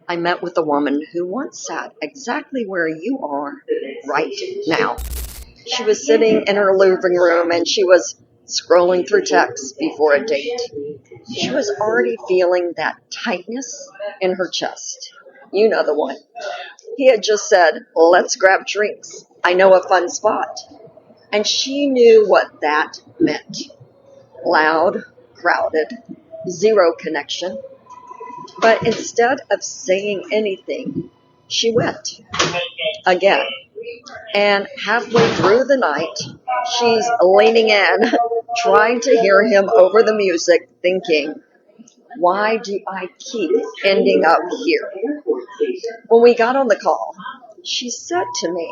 I met with a woman who once sat exactly where you are right now. She was sitting in her living room and she was scrolling through texts before a date. She was already feeling that tightness in her chest. You know the one. He had just said, "Let's grab drinks. I know a fun spot." And she knew what that meant. Loud, crowded, zero connection. But instead of saying anything, she went again. And halfway through the night, she's leaning in, trying to hear him over the music, thinking, why do I keep ending up here? When we got on the call, she said to me,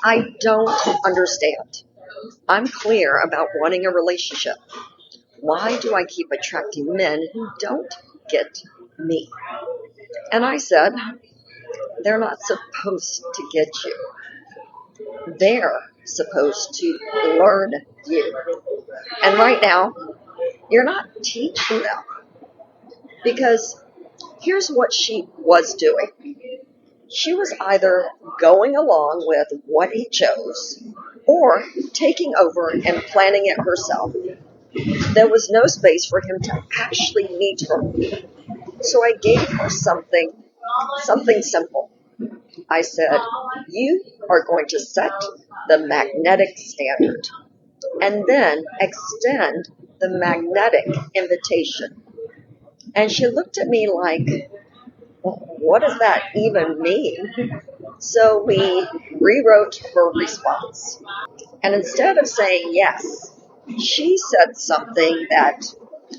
I don't understand. I'm clear about wanting a relationship. Why do I keep attracting men who don't get me? And I said, they're not supposed to get you. They're supposed to learn you. And right now, you're not teaching them. Because here's what she was doing. She was either going along with what he chose or taking over and planning it herself. There was no space for him to actually meet her. So I gave her something simple. I said, you are going to set the magnetic standard and then extend the magnetic invitation. And she looked at me like, what does that even mean? So we rewrote her response. And instead of saying yes, she said something that,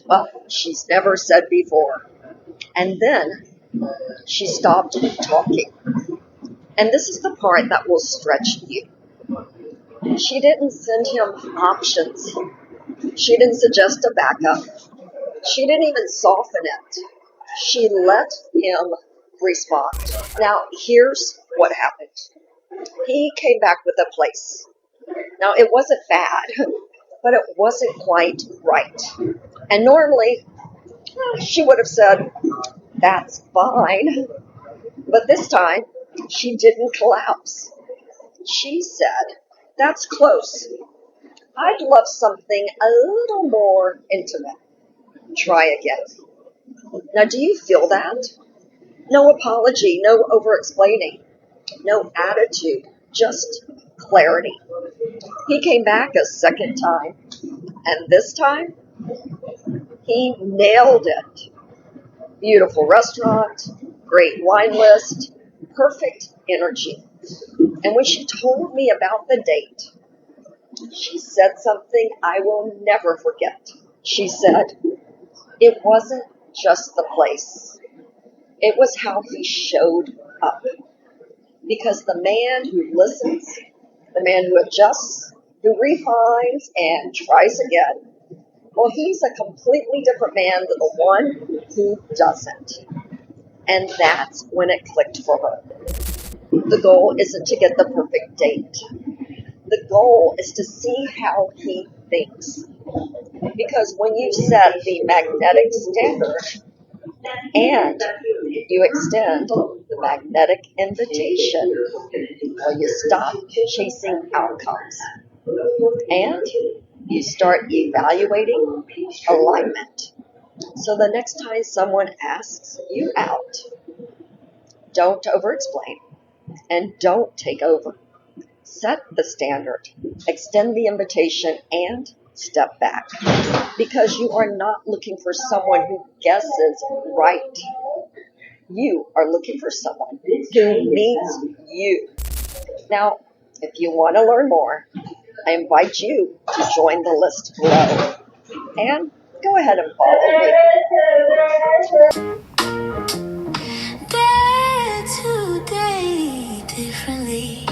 well, she's never said before. And then she stopped talking. And this is the part that will stretch you. She didn't send him options. She didn't suggest a backup. She didn't even soften it. She let him respond. Now, here's what happened. He came back with a place. Now, it wasn't bad, but it wasn't quite right. And normally, she would have said, that's fine. But this time, she didn't collapse. She said, that's close. I'd love something a little more intimate. Try again. Now, do you feel that? No apology, no over-explaining, no attitude, just clarity. He came back a second time, and this time, he nailed it. Beautiful restaurant, great wine list, perfect energy. And when she told me about the date, she said something I will never forget. She said, it wasn't just the place. It was how he showed up. Because the man who listens, the man who adjusts, who refines and tries again, well, he's a completely different man than the one who doesn't. And that's when it clicked for her. The goal isn't to get the perfect date. The goal is to see how he thinks. Because when you set the magnetic standard and you extend the magnetic invitation, well, you stop chasing outcomes and you start evaluating alignment. So the next time someone asks you out, don't over-explain and don't take over. Set the standard, extend the invitation, and step back. Because you are not looking for someone who guesses right. You are looking for someone who meets you. Now, if you want to learn more, I invite you to join the list below. And go ahead and follow me. Dare today differently.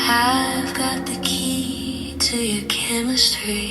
I've got the key to your chemistry.